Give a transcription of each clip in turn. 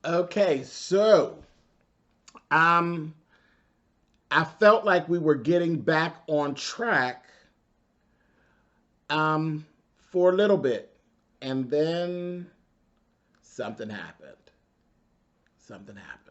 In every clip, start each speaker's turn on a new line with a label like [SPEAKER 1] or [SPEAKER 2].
[SPEAKER 1] Okay, so um, I felt like we were getting back on track um, for a little bit, and then something happened. Something happened.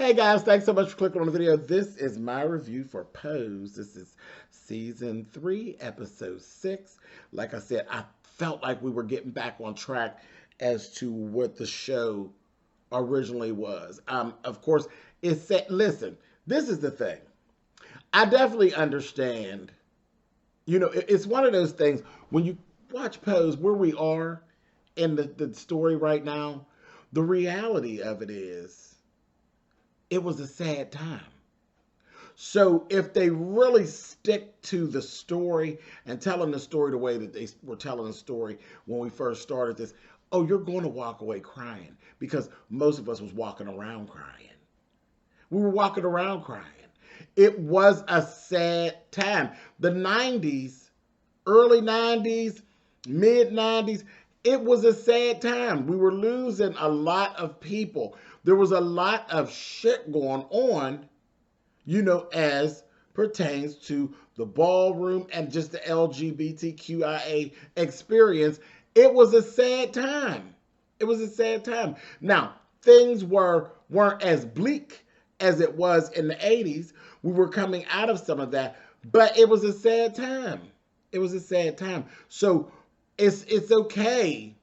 [SPEAKER 1] Hey guys, thanks so much for clicking on the video. This is my review for Pose. This is season 3, episode 6. Like I said, I felt like we were getting back on track as to what the show originally was. Of course, it's set. Listen, this is the thing. I definitely understand. It's one of those things when you watch Pose where we are in the story right now. The reality of it is, it was a sad time. So if they really stick to the story and telling the story the way that they were telling the story when we first started this, oh, you're going to walk away crying because most of us was walking around crying. We were walking around crying. It was a sad time. The 90s, early 90s, mid 90s, it was a sad time. We were losing a lot of people. There was a lot of shit going on, as pertains to the ballroom and just the LGBTQIA experience. It was a sad time. It was a sad time. Now, things weren't as bleak as it was in the 80s. We were coming out of some of that, but it was a sad time. It was a sad time. So it's okay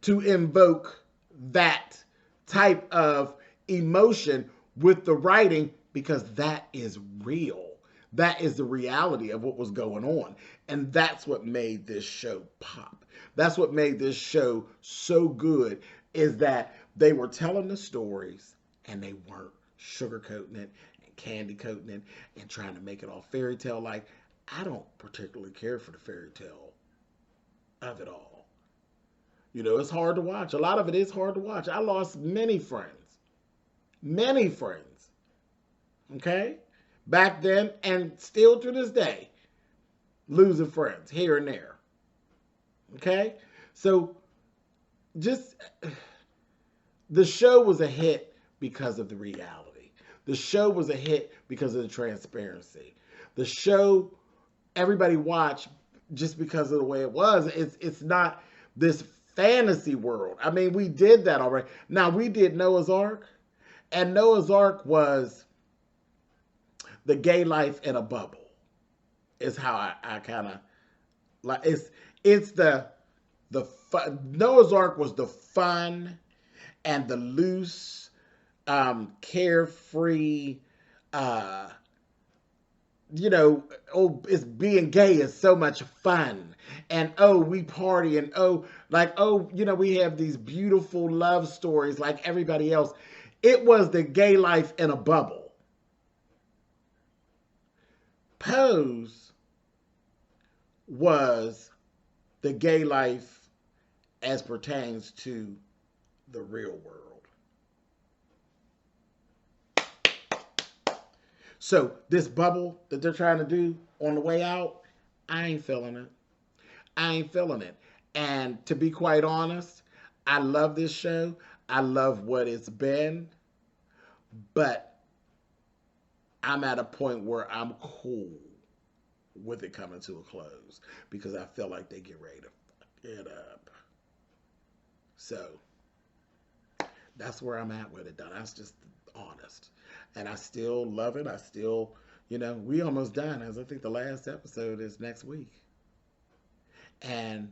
[SPEAKER 1] to invoke that type of emotion with the writing because that is real. That is the reality of what was going on. And that's what made this show pop. That's what made this show so good, is that they were telling the stories and they weren't sugarcoating it and candy coating it and trying to make it all fairy tale like. I don't particularly care for the fairy tale of it all. It's hard to watch. A lot of it is hard to watch. I lost many friends. Many friends. Okay? Back then and still to this day, losing friends here and there. Okay? So just the show was a hit because of the reality. The show was a hit because of the transparency. The show everybody watched just because of the way it was. It's not this fantasy world. I mean, we did that already. Now we did Noah's Ark, and Noah's Ark was the gay life in a bubble. Is how I kind of like. It's the fun. Noah's Ark was the fun and the loose, carefree. Uh, it's being gay is so much fun. And oh, we party and we have these beautiful love stories like everybody else. It was the gay life in a bubble. Pose was the gay life as pertains to the real world. So this bubble that they're trying to do on the way out, I ain't feeling it. I ain't feeling it. And to be quite honest, I love this show. I love what it's been. But I'm at a point where I'm cool with it coming to a close because I feel like they get ready to fuck it up. So that's where I'm at with it. That's just honest. And I still love it. I still, we almost done. As I think the last episode is next week. And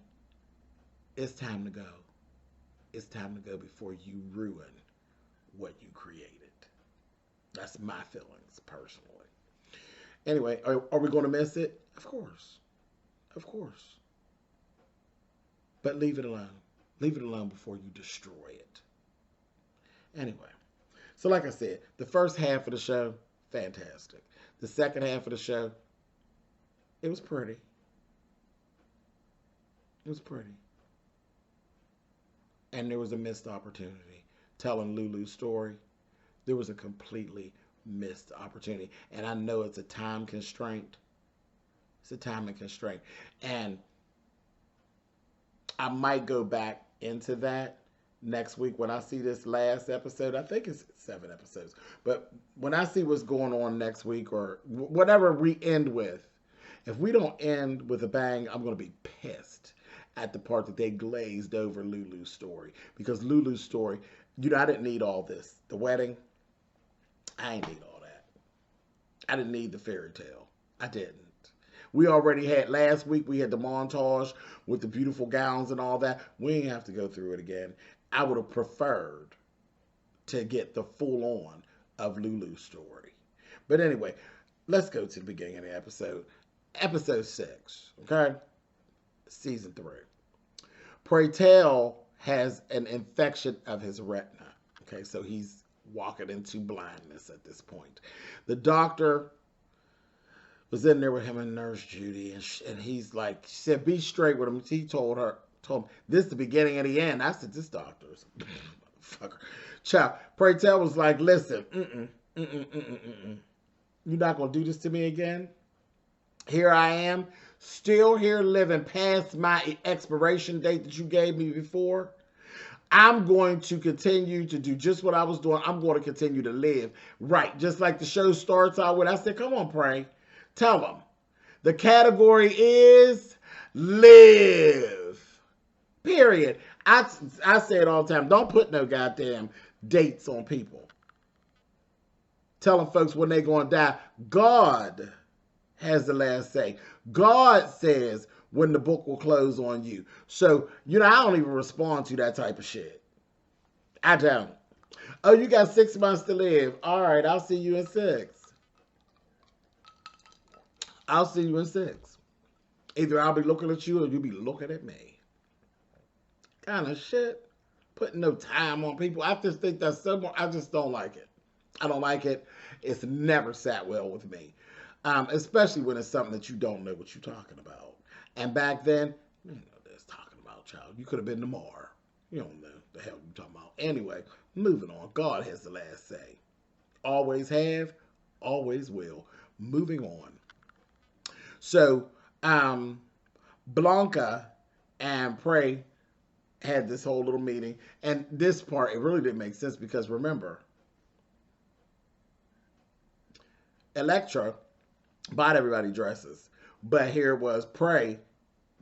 [SPEAKER 1] it's time to go. It's time to go before you ruin what you created. That's my feelings, personally. Anyway, are we going to miss it? Of course. Of course. But leave it alone. Leave it alone before you destroy it. Anyway. So like I said, the first half of the show, fantastic. The second half of the show, it was pretty. It was pretty. And there was a missed opportunity telling Lulu's story. There was a completely missed opportunity. And I know it's a time constraint. It's a timing constraint. And I might go back into that next week when I see this last episode. I think it's 7 episodes. But when I see what's going on next week or whatever we end with, if we don't end with a bang, I'm going to be pissed at the part that they glazed over Lulu's story. Because Lulu's story, I didn't need all this. The wedding, I ain't need all that. I didn't need the fairy tale. I didn't. We already had, last week, we had the montage with the beautiful gowns and all that. We ain't have to go through it again. I would have preferred to get the full on of Lulu's story. But anyway, let's go to the beginning of the episode. Episode 6, okay? Season 3. Pray tell has an infection of his retina. Okay, so he's walking into blindness at this point. The doctor was in there with him and Nurse Judy, and he's like, she said, be straight with him. He told him, this is the beginning of the end. I said, this doctor's motherfucker. Child, Pray tell was like, listen, you're not going to do this to me again? Here I am, still here living past my expiration date that you gave me before. I'm going to continue to do just what I was doing. I'm going to continue to live. Right, just like the show starts out with. I said, come on, Pray. Tell them. The category is live. Period. I say it all the time. Don't put no goddamn dates on people. Telling folks when they're going to die. God has the last say. God says when the book will close on you. So, I don't even respond to that type of shit. I don't. Oh, you got 6 months to live. All right, I'll see you in 6. I'll see you in 6. Either I'll be looking at you or you'll be looking at me. Kind of shit. Putting no time on people. I just think that's so I just don't like it. I don't like it. It's never sat well with me. Especially when it's something that you don't know what you're talking about. And back then, you know what they're talking about, child. You could have been tomorrow. You don't know the hell you're talking about. Anyway, moving on. God has the last say. Always have, always will. Moving on. So, Blanca and Pray had this whole little meeting. And this part, it really didn't make sense because remember, Electra bought everybody dresses. But here it was, Pray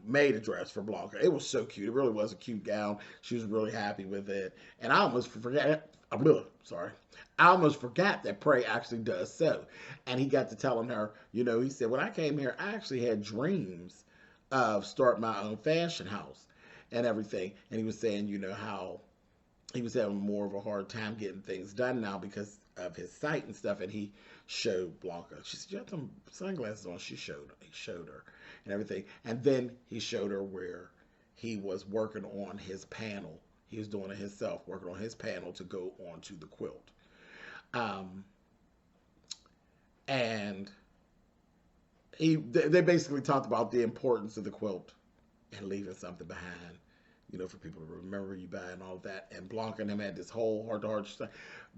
[SPEAKER 1] made a dress for Blanca. It was so cute. It really was a cute gown. She was really happy with it. And I almost forgot, I almost forgot that Pray actually does sew. And he got to telling her, he said, when I came here, I actually had dreams of starting my own fashion house and everything. And he was saying, how he was having more of a hard time getting things done now because of his sight and stuff. And he showed Blanca. She said, you have some sunglasses on. He showed her and everything. And then he showed her where he was working on his panel. He was doing it himself, working on his panel to go onto the quilt. And they basically talked about the importance of the quilt and leaving something behind, for people to remember you by and all of that. And Blanca and him had this whole heart-to-heart stuff.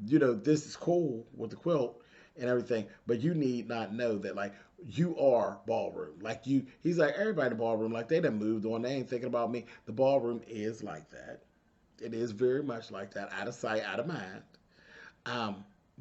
[SPEAKER 1] This is cool with the quilt and everything, but you need not know that, like, you are ballroom. Like, he's like, everybody in the ballroom, like, they done moved on. They ain't thinking about me. The ballroom is like that. It is very much like that. Out of sight, out of mind.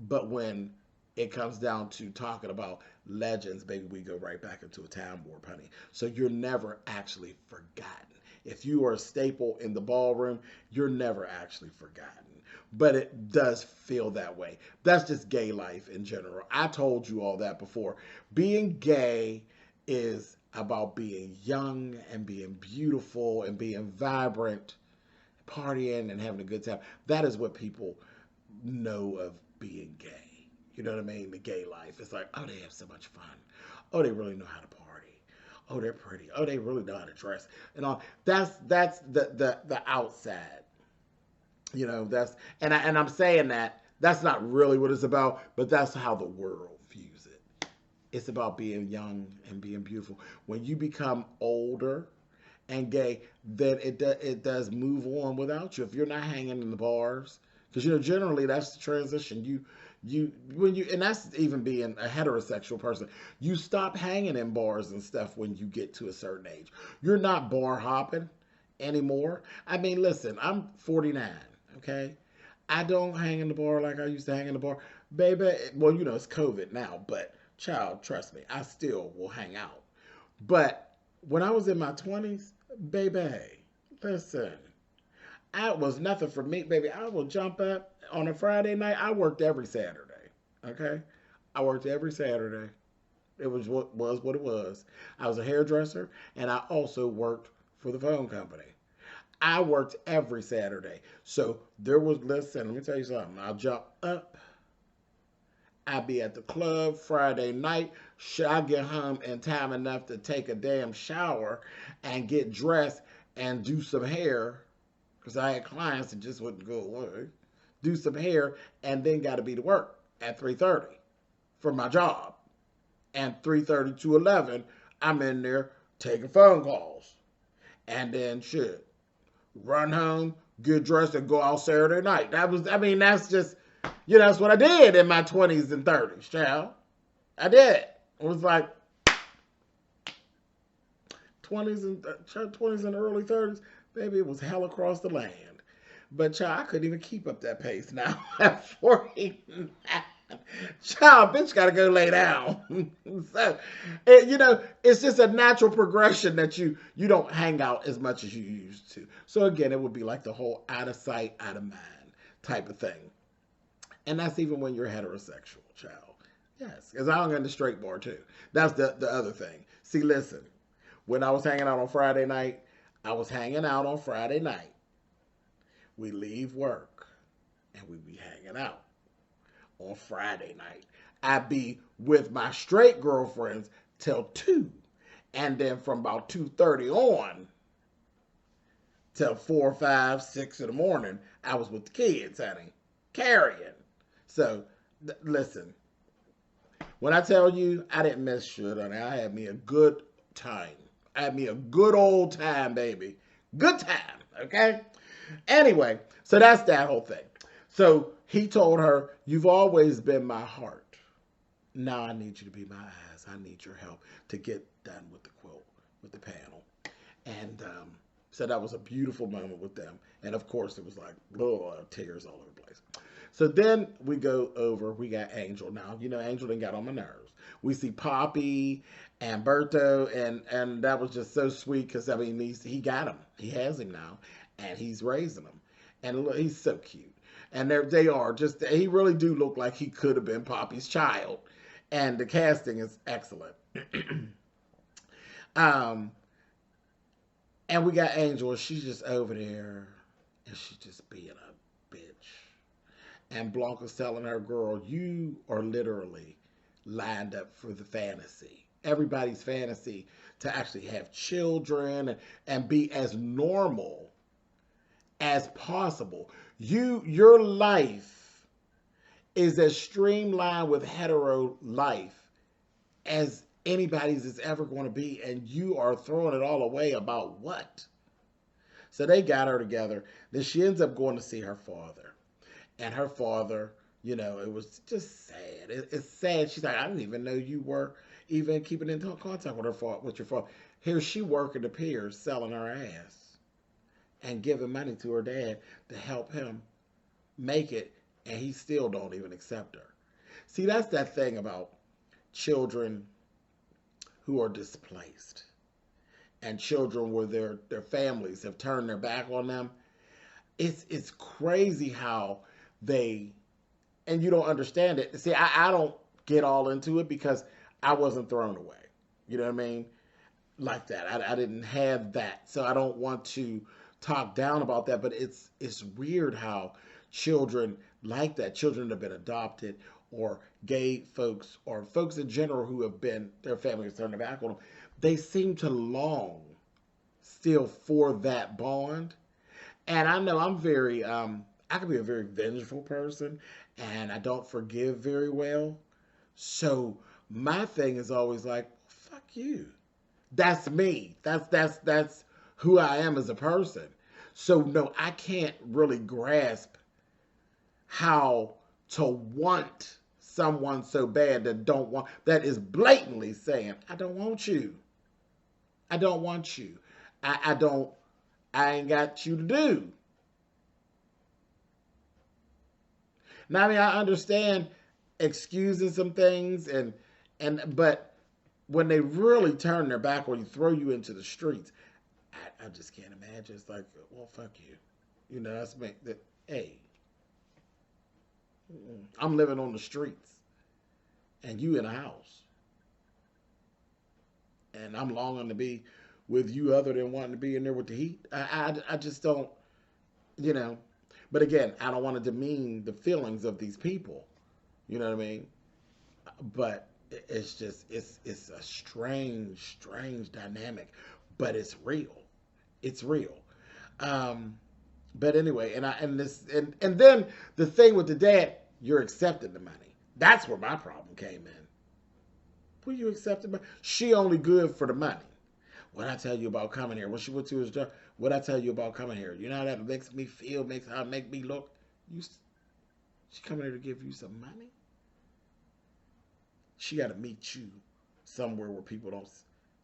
[SPEAKER 1] But when it comes down to talking about legends, baby, we go right back into a time warp, honey. So you're never actually forgotten. If you are a staple in the ballroom, you're never actually forgotten. But it does feel that way. That's just gay life in general. I told you all that before. Being gay is about being young and being beautiful and being vibrant, partying and having a good time. That is what people know of being gay. You know what I mean? The gay life. It's like, oh, they have so much fun. Oh, they really know how to party. Oh, they're pretty. Oh, they really know how to dress. And all that's the outside. And I'm saying that's not really what it's about, but that's how the world views it. It's about being young and being beautiful. When you become older and gay, then it does move on without you. If you're not hanging in the bars, because generally that's the transition. And that's even being a heterosexual person, you stop hanging in bars and stuff when you get to a certain age. You're not bar hopping anymore. I mean, listen, I'm 49, okay? I don't hang in the bar like I used to hang in the bar. Baby, well, it's COVID now, but child, trust me, I still will hang out. But when I was in my 20s, baby, listen, I was nothing for me, baby. I will jump up on a Friday night. I worked every Saturday. Okay, I worked every Saturday. It was what it was. I was a hairdresser, and I also worked for the phone company. I worked every Saturday. So there was, listen, let me tell you something. I'll jump up. I'll be at the club Friday night. I'll get home in time enough to take a damn shower and get dressed and do some hair because I had clients that just wouldn't go away. Do some hair and then got to be to work at 3:30 for my job. And 3:30 to 11, I'm in there taking phone calls. And then shit, run home, get dressed, and go out Saturday night. That's just, that's what I did in my 20s and 30s, child. I did. It was like 20s and early 30s. Baby, it was hell across the land. But child, I couldn't even keep up that pace now at 49. Child, bitch gotta go lay down. So, it's just a natural progression that you don't hang out as much as you used to. So again, it would be like the whole out of sight, out of mind type of thing. And that's even when you're heterosexual, child. Yes, because I hung in the straight bar too. That's the other thing. See, listen, when I was hanging out on Friday night, I was hanging out on Friday night. We leave work and we be hanging out on Friday night. I'd be with my straight girlfriends till 2. And then from about 2:30 on till 4, 5, 6 in the morning, I was with the kids, honey. Carrying. So, listen. When I tell you I didn't miss shit, honey, I had me a good time. I had me a good old time, baby. Good time, okay? Anyway, so that's that whole thing. So he told her, you've always been my heart. Now I need you to be my eyes. I need your help to get done with the quilt, with the panel. And so that was a beautiful moment with them. And of course, it was like, tears all over the place. So then we go over, we got Angel now. Angel done got on my nerves. We see Poppy and Berto, and that was just so sweet because, he got him. He has him now, and he's raising him. And look, he's so cute. And they are just, he really do look like he could have been Poppy's child. And the casting is excellent. And we got Angel, she's just over there, and she's just being a bitch. And Blanca's telling her, girl, you are literally lined up for the fantasy. Everybody's fantasy to actually have children and be as normal as possible. Your life is as streamlined with hetero life as anybody's is ever going to be, and you are throwing it all away about what? So they got her together. Then she ends up going to see her father. And her father, it was just sad. It's sad. She's like, I didn't even know you were even keeping in contact with your father. Here she working the piers, selling her ass and giving money to her dad to help him make it, and he still don't even accept her. See, that's that thing about children who are displaced and children where their families have turned their back on them. It's crazy how and you don't understand it. See, I don't get all into it because I wasn't thrown away. You know what I mean? Like that. I didn't have that. So I don't want to talk down about that, but it's weird how children like that, children that have been adopted, or gay folks, or folks in general who have been, their families turned their back on them, they seem to long still for that bond. And I know I'm very, I can be a very vengeful person, and I don't forgive very well. So my thing is always like, fuck you. That's me. That's who I am as a person. So no, I can't really grasp how to want someone so bad that is blatantly saying, I don't want you. I don't want you. I don't, I ain't got you to do. Now, I mean, I understand excusing some things but when they really turn their back or you throw you into the streets, I just can't imagine. It's like, well, fuck you. You know, that's me. That, hey, I'm living on the streets and you in a house. And I'm longing to be with you other than wanting to be in there with the heat. I just don't, you know. But again, I don't want to demean the feelings of these people. You know what I mean? But it's just, it's a strange dynamic. But it's real. It's real. Um, but anyway, and then the thing with the dad, you're accepting the money. That's where my problem came in. Were you accepting money? She only good for the money. What I tell you about coming here? When she went to his job, what I tell you about coming here? You know how that makes me feel, makes how it make me look. You, she coming here to give you some money. She got to meet you somewhere where people don't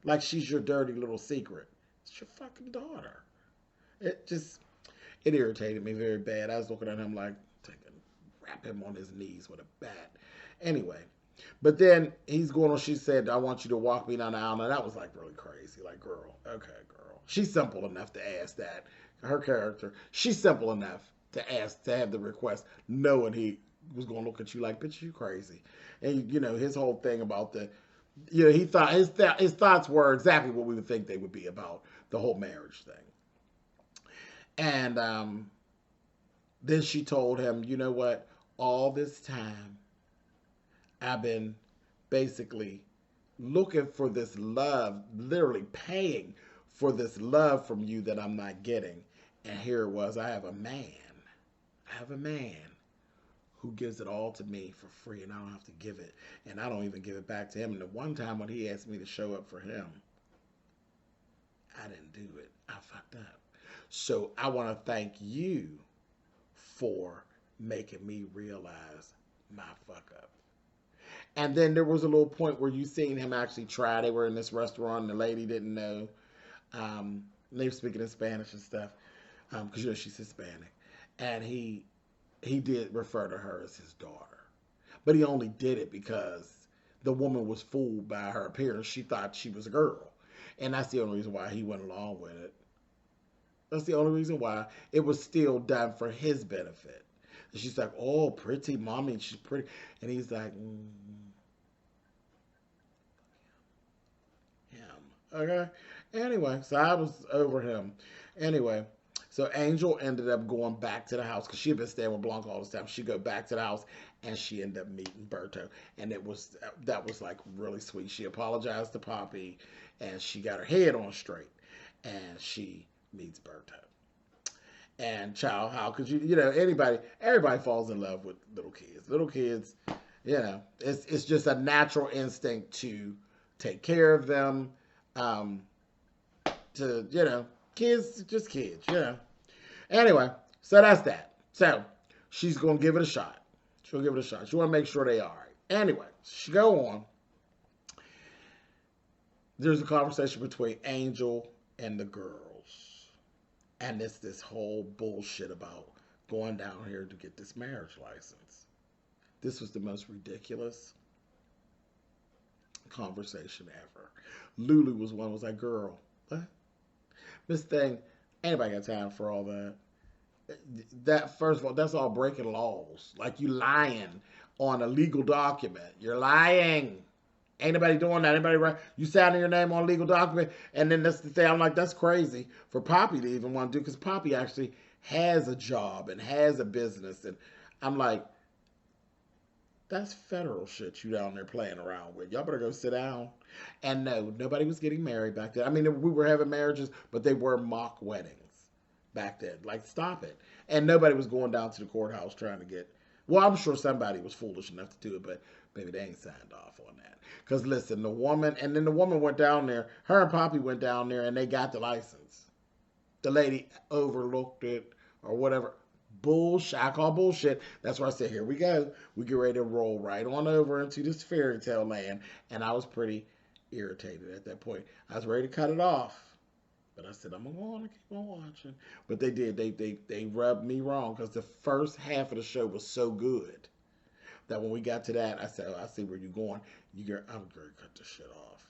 [SPEAKER 1] like. She's your dirty little secret. It's your fucking daughter. It irritated me very bad. I was looking at him like, wrap him on his knees with a bat. Anyway, but then he's going on. She said, I want you to walk me down the aisle. Now that was like really crazy. Like, girl, okay, girl. She's simple enough to ask that. Her character, she's simple enough to ask, to have the request, knowing he was going to look at you like, bitch, you crazy. And, you know, his whole thing about you know, he thought, his thoughts were exactly what we would think they would be about the whole marriage thing. And then she told him, you know what? All this time, I've been basically looking for this love, literally paying for this love from you that I'm not getting. And here it was. I have a man. I have a man who gives it all to me for free, and I don't have to give it. And I don't even give it back to him. And the one time when he asked me to show up for him, I didn't do it. I fucked up. So I want to thank you for making me realize my fuck up. And then there was a little point where you seen him actually try. They were in this restaurant and the lady didn't know. They were speaking in Spanish and stuff. Because you know she's Hispanic. And he did refer to her as his daughter. But he only did it because the woman was fooled by her appearance. She thought she was a girl. And that's the only reason why he went along with it. That's the only reason why it was still done for his benefit. And she's like, oh, pretty mommy. She's pretty. And he's like, him. Okay. Anyway, so I was over him. Anyway, so Angel ended up going back to the house because she had been staying with Blanca all this time. She go back to the house and she ended up meeting Berto. And that was like really sweet. She apologized to Poppy and she got her head on straight. And she meets Berto. And child, how could you know, everybody falls in love with little kids. Little kids, you know, it's just a natural instinct to take care of them, to, you know, kids, just kids, you know. Anyway, so that's that. So she's going to give it a shot. She'll give it a shot. She want to make sure they are all right. Anyway, she go on. There's a conversation between Angel and the girls. And it's this whole bullshit about going down here to get this marriage license. This was the most ridiculous conversation ever. Lulu was like, girl, what? This thing, anybody got time for all that? That, first of all, that's all breaking laws. Like, you lying on a legal document. You're lying. Ain't nobody doing that. Anybody right? You signing your name on a legal document, and then that's the thing. I'm like, that's crazy for Poppy to even want to do, because Poppy actually has a job and has a business, and I'm like, that's federal shit you down there playing around with. Y'all better go sit down. And no, nobody was getting married back then. I mean, we were having marriages, but they were mock weddings back then. Like, stop it. And nobody was going down to the courthouse trying to get. Well, I'm sure somebody was foolish enough to do it, but maybe they ain't signed off on that. Because listen, the woman went down there. Her and Poppy went down there and they got the license. The lady overlooked it or whatever. Bullshit. I call bullshit. That's why I said, here we go. We get ready to roll right on over into this fairy tale land. And I was pretty irritated at that point. I was ready to cut it off. But I said, I'm going to go on and keep on watching. But they did. They rubbed me wrong because the first half of the show was so good that when we got to that, I said, oh, I see where you're going. I'm going to cut this shit off.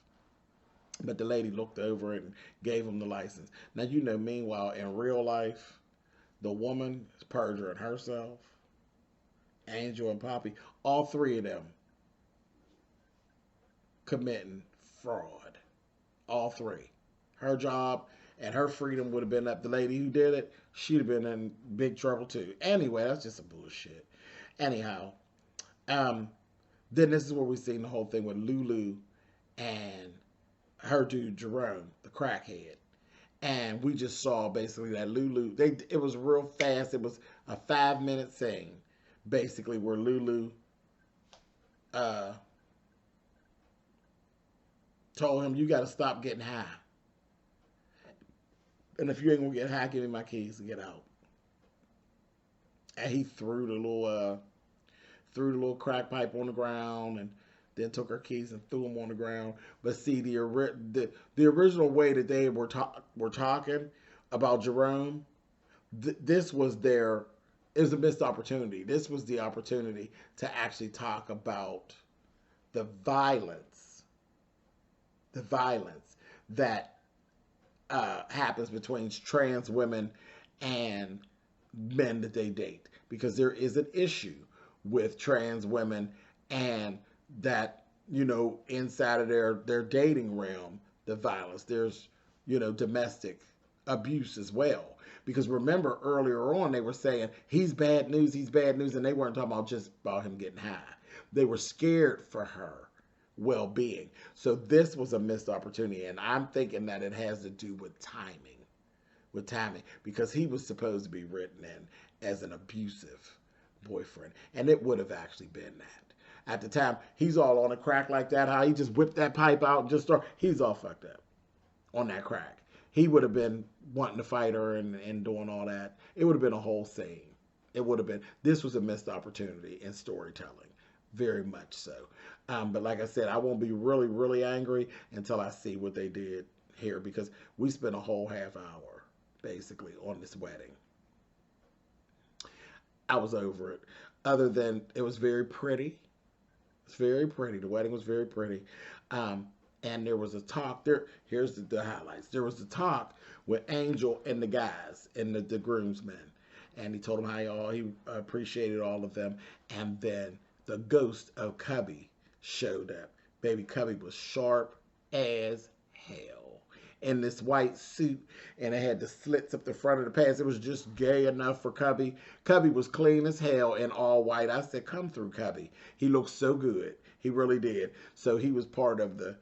[SPEAKER 1] But the lady looked over it and gave him the license. Now, meanwhile, in real life, the woman is perjuring herself, Angel and Poppy, all three of them committing fraud. All three. Her job and her freedom would have been up. The lady who did it, she'd have been in big trouble too. Anyway, that's just a bullshit. Anyhow, then this is where we seen the whole thing with Lulu and her dude Jerome, the crackhead. And we just saw basically that Lulu, it was real fast. It was a 5-minute thing, basically, where Lulu told him, you got to stop getting high. And if you ain't going to get high, give me my keys to get out. And he threw the little crack pipe on the ground and then took her keys and threw them on the ground. But see, the original way that they were talking about Jerome, this was it was a missed opportunity. This was the opportunity to actually talk about the violence that happens between trans women and men that they date. Because there is an issue with trans women and that, inside of their dating realm, the violence. There's, domestic abuse as well. Because remember earlier on, they were saying, he's bad news, and they weren't talking about him getting high. They were scared for her well-being. So this was a missed opportunity, and I'm thinking that it has to do with timing, because he was supposed to be written in as an abusive boyfriend, and it would have actually been that. At the time, he's all on a crack like that, how he just whipped that pipe out and he's all fucked up on that crack. He would have been wanting to fight her and doing all that. It would have been a whole scene. This was a missed opportunity in storytelling, very much so. But like I said, I won't be really, really angry until I see what they did here, because we spent a whole half hour, basically, on this wedding. I was over it. Other than it was very pretty. It's very pretty. The wedding was very pretty. And there was a talk there. Here's the highlights. There was a talk with Angel and the guys and the groomsmen. And he told them how he appreciated all of them. And then the ghost of Cubby showed up. Baby Cubby was sharp as hell in this white suit, and it had the slits up the front of the pants. It was just gay enough for Cubby. Cubby was clean as hell in all white. I said, come through, Cubby. He looked so good. He really did. So he was part of the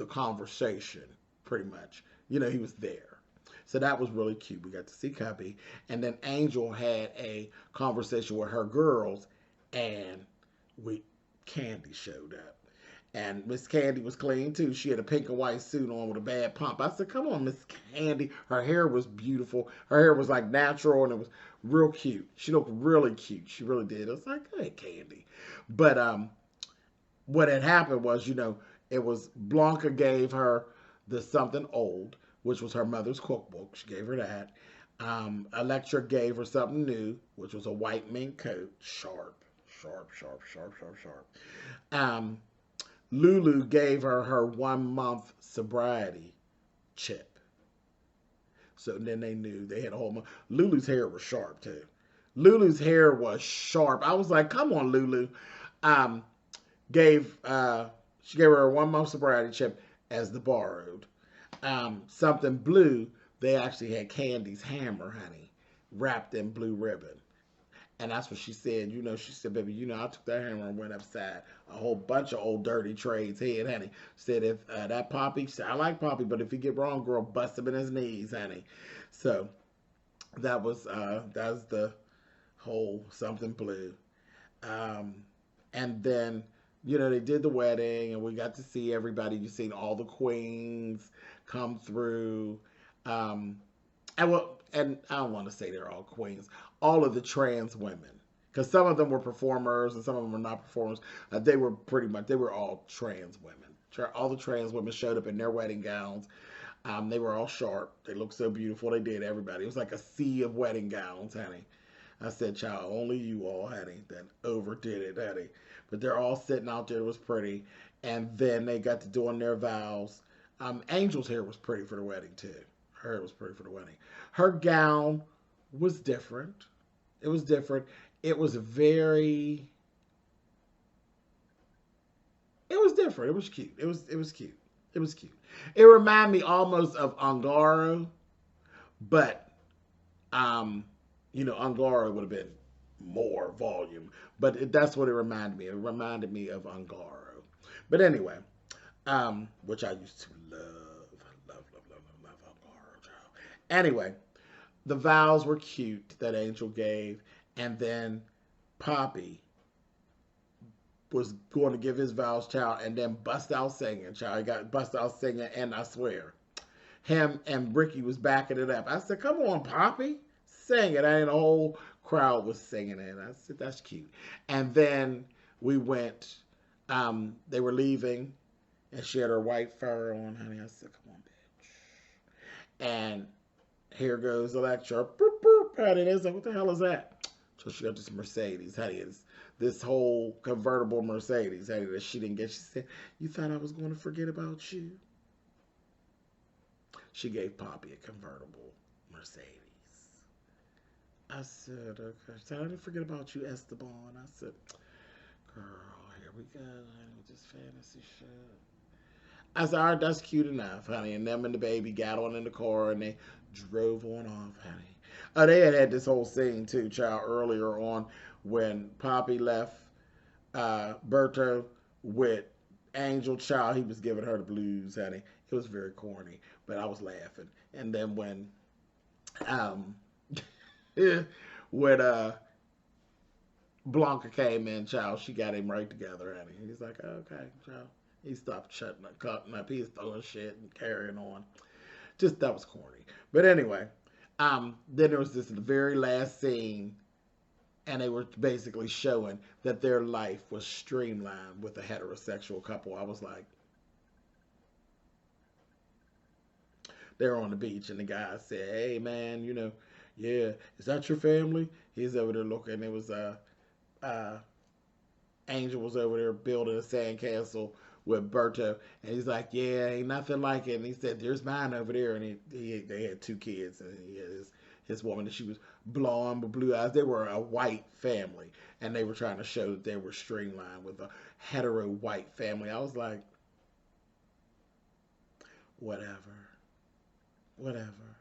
[SPEAKER 1] conversation, pretty much. He was there. So that was really cute. We got to see Cubby. And then Angel had a conversation with her girls, and Candy showed up. And Miss Candy was clean too. She had a pink and white suit on with a bad pump. I said, come on, Miss Candy. Her hair was beautiful. Her hair was like natural, and it was real cute. She looked really cute. She really did. I was like, hey, Candy. But what had happened was, it was Blanca gave her the something old, which was her mother's cookbook. She gave her that. Electra gave her something new, which was a white mink coat. Sharp. Lulu gave her 1 month sobriety chip. So then they knew they had a whole month. Lulu's hair was sharp too. Lulu's hair was sharp. I was like, come on, Lulu. She gave her a 1 month sobriety chip as the borrowed. Something blue, they actually had Candy's hammer, honey, wrapped in blue ribbon. And that's what she said. She said, baby, I took that hammer and went upside a whole bunch of old dirty trades head, honey. Said, if that Poppy, said, I like Poppy, but if he get wrong, girl, bust him in his knees, honey. So that was the whole something blue. And then, they did the wedding, and we got to see everybody. You seen all the queens come through. And I don't want to say they're all queens. All of the trans women, because some of them were performers and some of them were not performers. They were pretty much they were all trans women. All the trans women showed up in their wedding gowns. They were all sharp. They looked so beautiful. They did everybody. It was like a sea of wedding gowns, honey. I said, child, only you all, honey, that overdid it, honey. But they're all sitting out there. It was pretty. And then they got to doing their vows. Angel's hair was pretty for the wedding, too. Her hair was pretty for the wedding. Her gown was different. It was different. It was very. It was different. It was cute. It was cute. It was cute. It reminded me almost of Angaro, but Angaro would have been more volume, but that's what it reminded me. It reminded me of Angaro. But anyway, which I used to love Angaro, child. Anyway, the vows were cute that Angel gave, and then Poppy was going to give his vows, child, and then bust out singing, child. He got bust out singing, and I swear, him and Ricky was backing it up. I said, "Come on, Poppy, sing it." And the whole crowd was singing it. I said, "That's cute." And then we went. They were leaving, and she had her white fur on, honey. I said, "Come on, bitch." And here goes Electra. Boop, boop, honey. They was like, "What the hell is that?" So she got this Mercedes, honey. It's this whole convertible Mercedes, honey, that she didn't get. She said, "You thought I was going to forget about you?" She gave Poppy a convertible Mercedes. I said, "Okay." She said, "I didn't forget about you, Esteban." I said, "Girl, here we go, honey, with this fantasy shit." I said, "All right, that's cute enough, honey." And them and the baby got on in the car and they drove on off, honey. Oh, they had this whole scene too, child, earlier on when Poppy left Berto with Angel, child. He was giving her the blues, honey. It was very corny, but I was laughing. And then um, when Blanca came in, child, she got him right together, honey. He's like, "Okay, child." He stopped cutting up. He was throwing shit and carrying on. Just that was corny. But anyway, then there was this very last scene, and they were basically showing that their life was streamlined with a heterosexual couple. I was like, they're on the beach, and the guy said, "Hey, man, yeah, is that your family?" He's over there looking. It was uh, Angel was over there building a sandcastle with Berto, and he's like, "Yeah, ain't nothing like it." And he said, "There's mine over there," and they had two kids, and he had his woman, and she was blonde with blue eyes. They were a white family, and they were trying to show that they were streamlined with a hetero white family. I was like, whatever, whatever.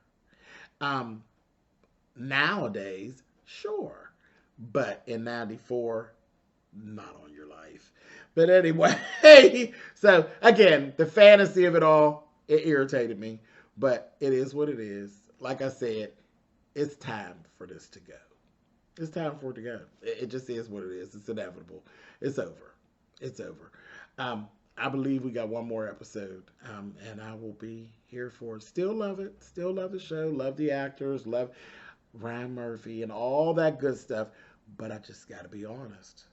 [SPEAKER 1] Um, Nowadays, sure, but in '94, not on your life. But anyway, so again, the fantasy of it all, it irritated me, but it is what it is. Like I said, it's time for this to go. It's time for it to go. It just is what it is. It's inevitable. It's over. It's over. I believe we got one more episode, and I will be here for it. Still love it. Still love the show. Love the actors. Love Ryan Murphy and all that good stuff. But I just got to be honest.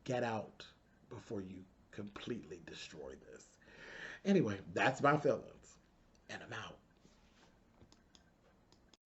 [SPEAKER 1] Get out before you completely destroy this. Anyway, that's my feelings, and I'm out.